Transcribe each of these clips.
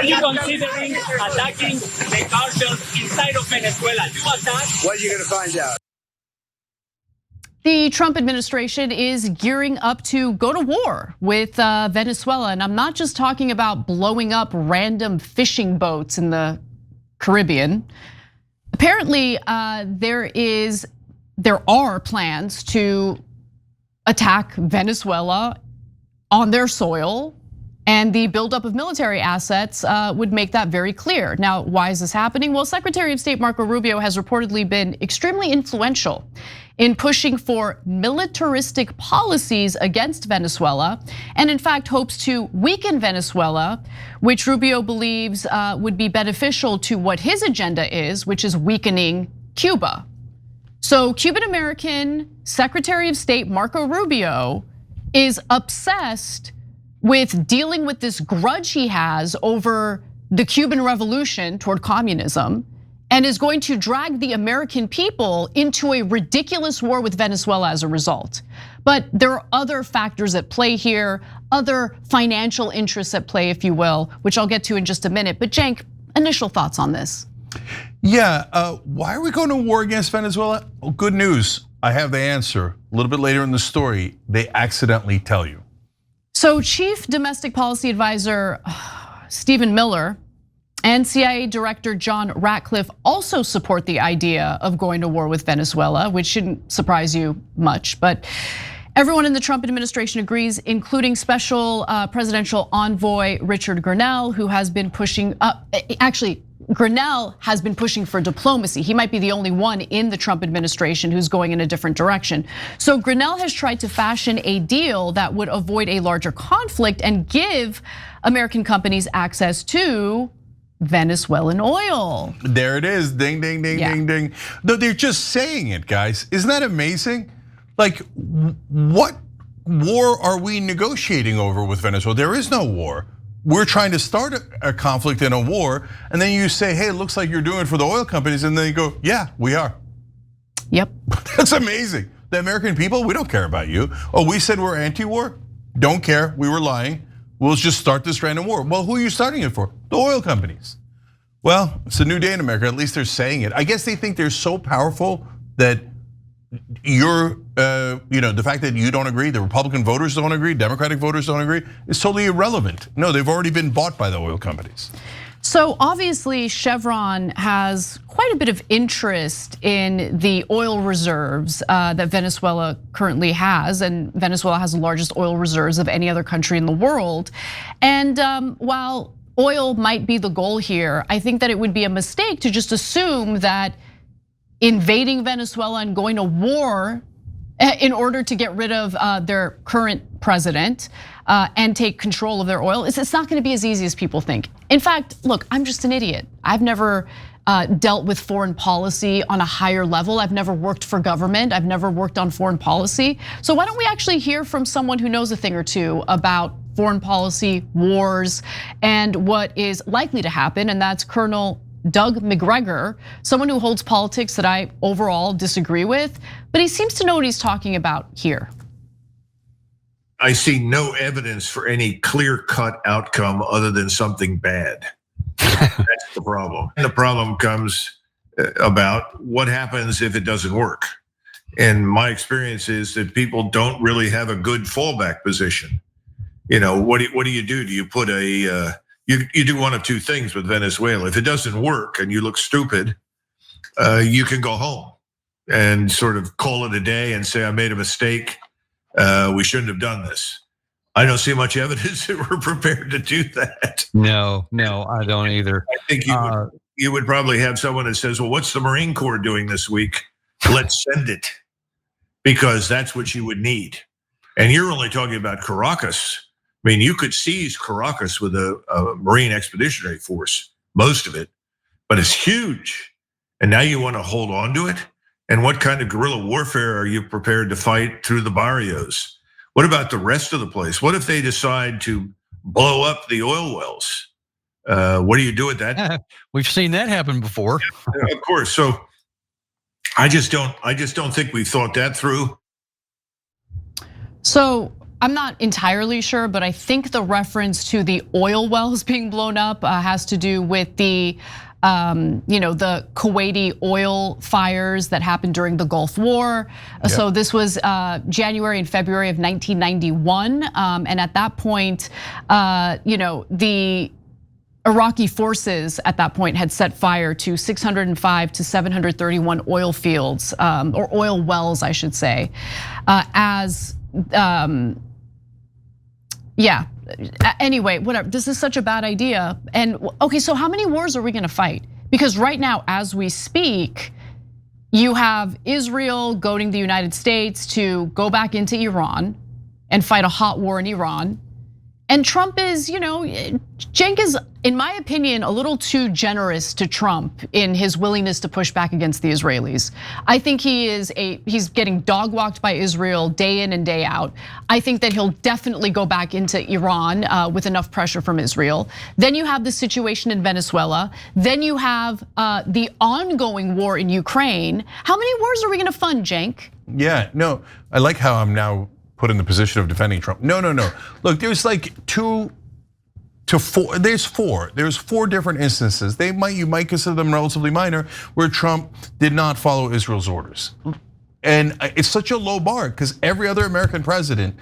Are you considering attacking the cartels inside of Venezuela? You attack? What are you going to find out? The Trump administration is gearing up to go to war with Venezuela. And I'm not just talking about blowing up random fishing boats in the Caribbean. Apparently, there are plans to attack Venezuela on their soil, and the buildup of military assets would make that very clear. Now, why is this happening? Well, Secretary of State Marco Rubio has reportedly been extremely influential in pushing for militaristic policies against Venezuela, and in fact hopes to weaken Venezuela, which Rubio believes would be beneficial to what his agenda is, which is weakening Cuba. So Cuban-American Secretary of State Marco Rubio is obsessed with dealing with this grudge he has over the Cuban Revolution toward communism, and is going to drag the American people into a ridiculous war with Venezuela as a result. But there are other factors at play here, other financial interests at play, if you will, which I'll get to in just a minute. But Cenk, initial thoughts on this? Yeah, why are we going to war against Venezuela? Well, good news, I have the answer. A little bit later in the story, they accidentally tell you. So Chief Domestic Policy Advisor Stephen Miller and CIA Director John Ratcliffe also support the idea of going to war with Venezuela, which shouldn't surprise you much. But everyone in the Trump administration agrees, including Special Presidential Envoy Richard Grenell, who has been pushing, Grenell has been pushing for diplomacy. He might be the only one in the Trump administration who's going in a different direction. So Grenell has tried to fashion a deal that would avoid a larger conflict and give American companies access to Venezuelan oil. There it is, ding, ding, ding, ding, ding. No, they're just saying it, guys. Isn't that amazing? Like, what war are we negotiating over with Venezuela? There is no war. We're trying to start a conflict in a war, and then you say, hey, it looks like you're doing it for the oil companies, and then you go, yeah, we are. Yep. That's amazing. The American people, we don't care about you. Oh, we said we're anti-war? Don't care, we were lying. We'll just start this random war. Well, who are you starting it for? The oil companies. Well, it's a new day in America, at least they're saying it. I guess they think they're so powerful that you're, the fact that you don't agree, the Republican voters don't agree, Democratic voters don't agree, is totally irrelevant. No, they've already been bought by the oil companies. So obviously Chevron has quite a bit of interest in the oil reserves that Venezuela currently has, and Venezuela has the largest oil reserves of any other country in the world. And while oil might be the goal here, I think that it would be a mistake to just assume that invading Venezuela and going to war in order to get rid of their current president and take control of their oil, it's not gonna be as easy as people think. In fact, look, I'm just an idiot. I've never dealt with foreign policy on a higher level. I've never worked for government. I've never worked on foreign policy. So why don't we actually hear from someone who knows a thing or two about foreign policy, wars, and what is likely to happen, and that's Colonel Doug McGregor, someone who holds politics that I overall disagree with, but he seems to know what he's talking about here. I see no evidence for any clear-cut outcome other than something bad. That's the problem. And the problem comes about what happens if it doesn't work. And my experience is that people don't really have a good fallback position. What do you do? Do you put you do one of two things with Venezuela. If it doesn't work and you look stupid, you can go home and sort of call it a day and say, I made a mistake. We shouldn't have done this. I don't see much evidence that we're prepared to do that. No, I don't either. I think you would probably have someone that says, well, what's the Marine Corps doing this week? Let's send it, because that's what you would need. And you're only talking about Caracas. I mean, you could seize Caracas with a Marine Expeditionary Force, most of it, but it's huge. And now you want to hold on to it? And what kind of guerrilla warfare are you prepared to fight through the barrios? What about the rest of the place? What if they decide to blow up the oil wells? What do you do with that? We've seen that happen before. Yeah, of course. So I just don't think we've thought that through. So I'm not entirely sure, but I think the reference to the oil wells being blown up has to do with the the Kuwaiti oil fires that happened during the Gulf War. Yep. So this was January and February of 1991, and at that point, the Iraqi forces at that point had set fire to 605 to 731 oil fields, or oil wells, I should say, Anyway, whatever. This is such a bad idea. And okay, so how many wars are we gonna fight? Because right now, as we speak, you have Israel goading the United States to go back into Iran and fight a hot war in Iran. And Trump is, Cenk is, in my opinion, a little too generous to Trump in his willingness to push back against the Israelis. I think he's getting dog walked by Israel day in and day out. I think that he'll definitely go back into Iran with enough pressure from Israel. Then you have the situation in Venezuela. Then you have the ongoing war in Ukraine. How many wars are we gonna fund, Cenk? Yeah, no, I like how I'm now put in the position of defending Trump. No. Look, there's like 2 to 4. There's 4. There's 4 different instances. You might consider them relatively minor, where Trump did not follow Israel's orders. And it's such a low bar because every other American president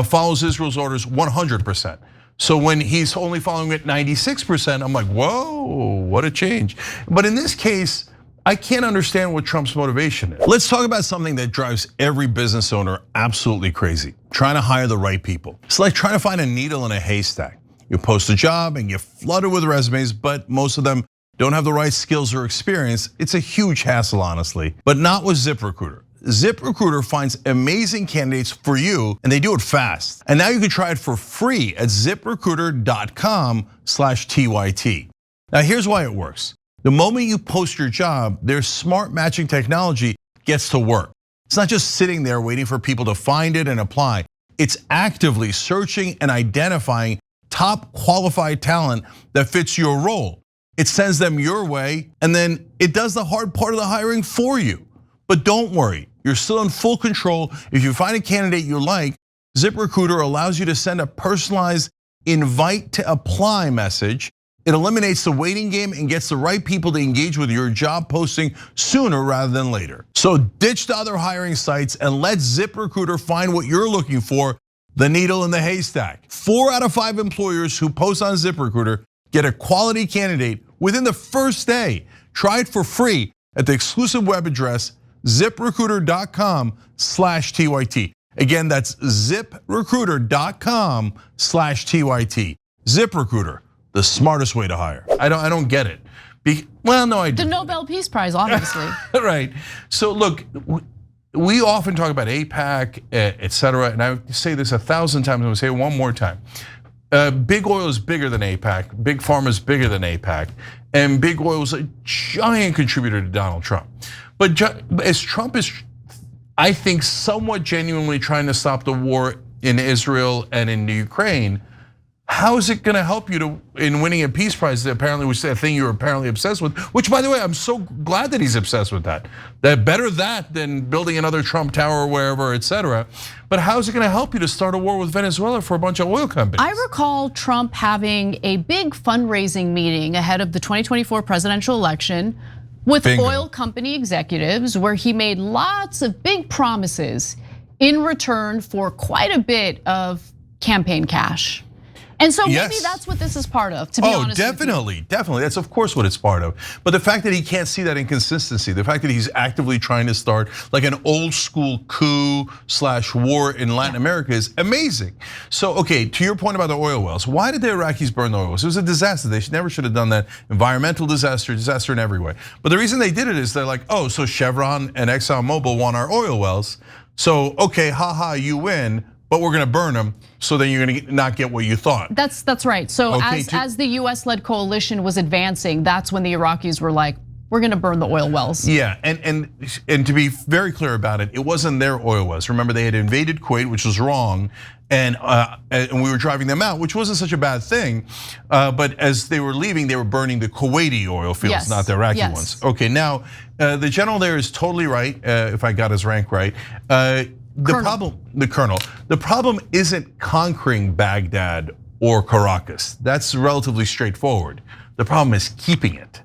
follows Israel's orders 100%. So when he's only following it 96%, I'm like, whoa, what a change. But in this case, I can't understand what Trump's motivation is. Let's talk about something that drives every business owner absolutely crazy: trying to hire the right people. It's like trying to find a needle in a haystack. You post a job and you flood it with resumes, but most of them don't have the right skills or experience. It's a huge hassle, honestly, but not with ZipRecruiter. ZipRecruiter finds amazing candidates for you, and they do it fast. And now you can try it for free at ziprecruiter.com/TYT. Now here's why it works. The moment you post your job, their smart matching technology gets to work. It's not just sitting there waiting for people to find it and apply. It's actively searching and identifying top qualified talent that fits your role. It sends them your way, and then it does the hard part of the hiring for you. But don't worry, you're still in full control. If you find a candidate you like, ZipRecruiter allows you to send a personalized invite to apply message. It eliminates the waiting game and gets the right people to engage with your job posting sooner rather than later. So ditch the other hiring sites and let ZipRecruiter find what you're looking for, the needle in the haystack. 4 out of 5 employers who post on ZipRecruiter get a quality candidate within the first day. Try it for free at the exclusive web address ziprecruiter.com/TYT. Again, that's ziprecruiter.com/TYT. ZipRecruiter, the smartest way to hire. I don't get it. Well, no, I do. The Nobel Peace Prize, obviously. Right. So look, we often talk about AIPAC, et cetera, and I say this 1,000 times, and I'll say it one more time. Big oil is bigger than AIPAC, big pharma is bigger than AIPAC, and big oil is a giant contributor to Donald Trump. But as Trump is, I think, somewhat genuinely trying to stop the war in Israel and in Ukraine, how is it gonna help you in winning a peace prize that apparently was a thing you were apparently obsessed with? Which, by the way, I'm so glad that he's obsessed with that. That better that than building another Trump Tower wherever, et cetera. But how is it gonna help you to start a war with Venezuela for a bunch of oil companies? I recall Trump having a big fundraising meeting ahead of the 2024 presidential election with oil company executives, where he made lots of big promises in return for quite a bit of campaign cash. And so maybe that's what this is part of, to be honest. Oh, definitely. That's of course what it's part of. But the fact that he can't see that inconsistency, the fact that he's actively trying to start like an old school coup/war in Latin America is amazing. So, okay, to your point about the oil wells, why did the Iraqis burn the oil wells? It was a disaster. They never should have done that. Environmental disaster in every way. But the reason they did it is they're like, oh, so Chevron and ExxonMobil want our oil wells. So, okay, haha, you win. But we're gonna burn them, so then you're gonna not get what you thought. That's right. So as the US-led coalition was advancing, that's when the Iraqis were like, we're gonna burn the oil wells. Yeah, and to be very clear about it, it wasn't their oil wells. Remember, they had invaded Kuwait, which was wrong, and we were driving them out, which wasn't such a bad thing. But as they were leaving, they were burning the Kuwaiti oil fields, not the Iraqi ones. Okay, now the general there is totally right, if I got his rank right. The problem isn't conquering Baghdad or Caracas. That's relatively straightforward. The problem is keeping it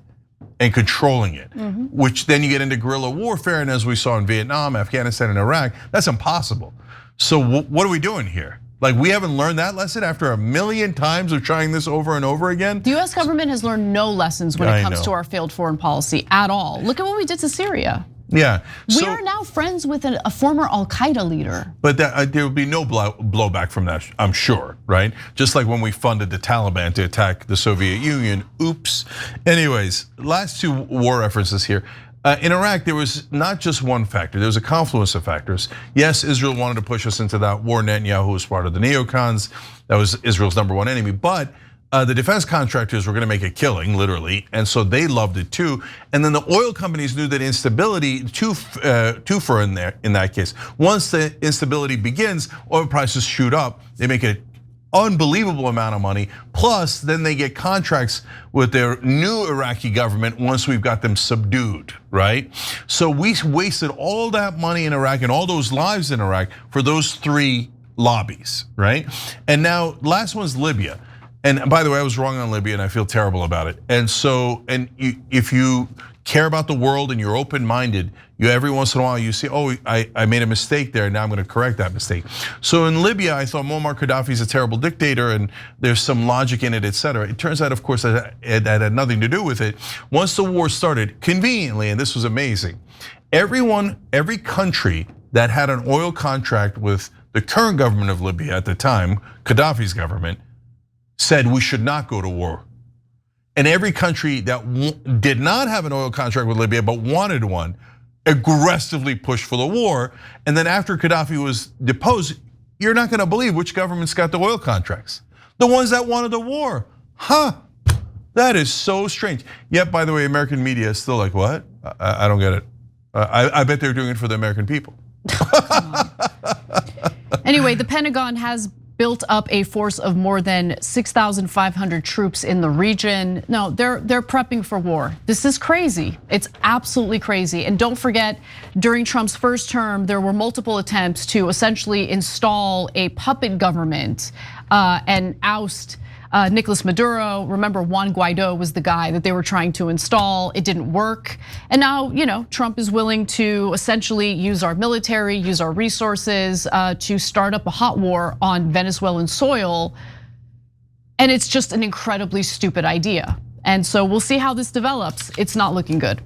and controlling it, which then you get into guerrilla warfare. And as we saw in Vietnam, Afghanistan, and Iraq, that's impossible. So what are we doing here? Like, we haven't learned that lesson after 1,000,000 times of trying this over and over again? The US government has learned no lessons when it comes to our failed foreign policy at all. Look at what we did to Syria. Yeah. We are now friends with a former Al-Qaeda leader. But there will be no blowback from that, I'm sure, right? Just like when we funded the Taliban to attack the Soviet Union, oops. Anyways, last two war references here. In Iraq, there was not just one factor, there was a confluence of factors. Yes, Israel wanted to push us into that war. Netanyahu was part of the neocons. That was Israel's #1 enemy. But the defense contractors were gonna make a killing, literally, and so they loved it too. And then the oil companies knew that instability, twofer in that case. Once the instability begins, oil prices shoot up, they make an unbelievable amount of money. Plus, then they get contracts with their new Iraqi government once we've got them subdued, right? So we wasted all that money in Iraq and all those lives in Iraq for those three lobbies, right? And now, last one's Libya. And by the way, I was wrong on Libya and I feel terrible about it. And so, if you care about the world and you're open-minded, every once in a while you see, oh, I made a mistake there, now I'm gonna correct that mistake. So in Libya, I thought Muammar Gaddafi's a terrible dictator and there's some logic in it, etc. It turns out, of course, that it had nothing to do with it. Once the war started, conveniently, and this was amazing, every country that had an oil contract with the current government of Libya at the time, Gaddafi's government, said we should not go to war. And every country that did not have an oil contract with Libya but wanted one, aggressively pushed for the war. And then after Gaddafi was deposed, you're not gonna believe which governments got the oil contracts. The ones that wanted the war. Huh, that is so strange. Yet, by the way, American media is still like, what? I don't get it. I bet they're doing it for the American people. Anyway, the Pentagon has built up a force of more than 6,500 troops in the region. No, they're prepping for war. This is crazy. It's absolutely crazy. And don't forget, during Trump's first term, there were multiple attempts to essentially install a puppet government and oust Nicolás Maduro. Remember, Juan Guaido was the guy that they were trying to install. It didn't work. And now, Trump is willing to essentially use our military, use our resources to start up a hot war on Venezuelan soil. And it's just an incredibly stupid idea. And so we'll see how this develops. It's not looking good.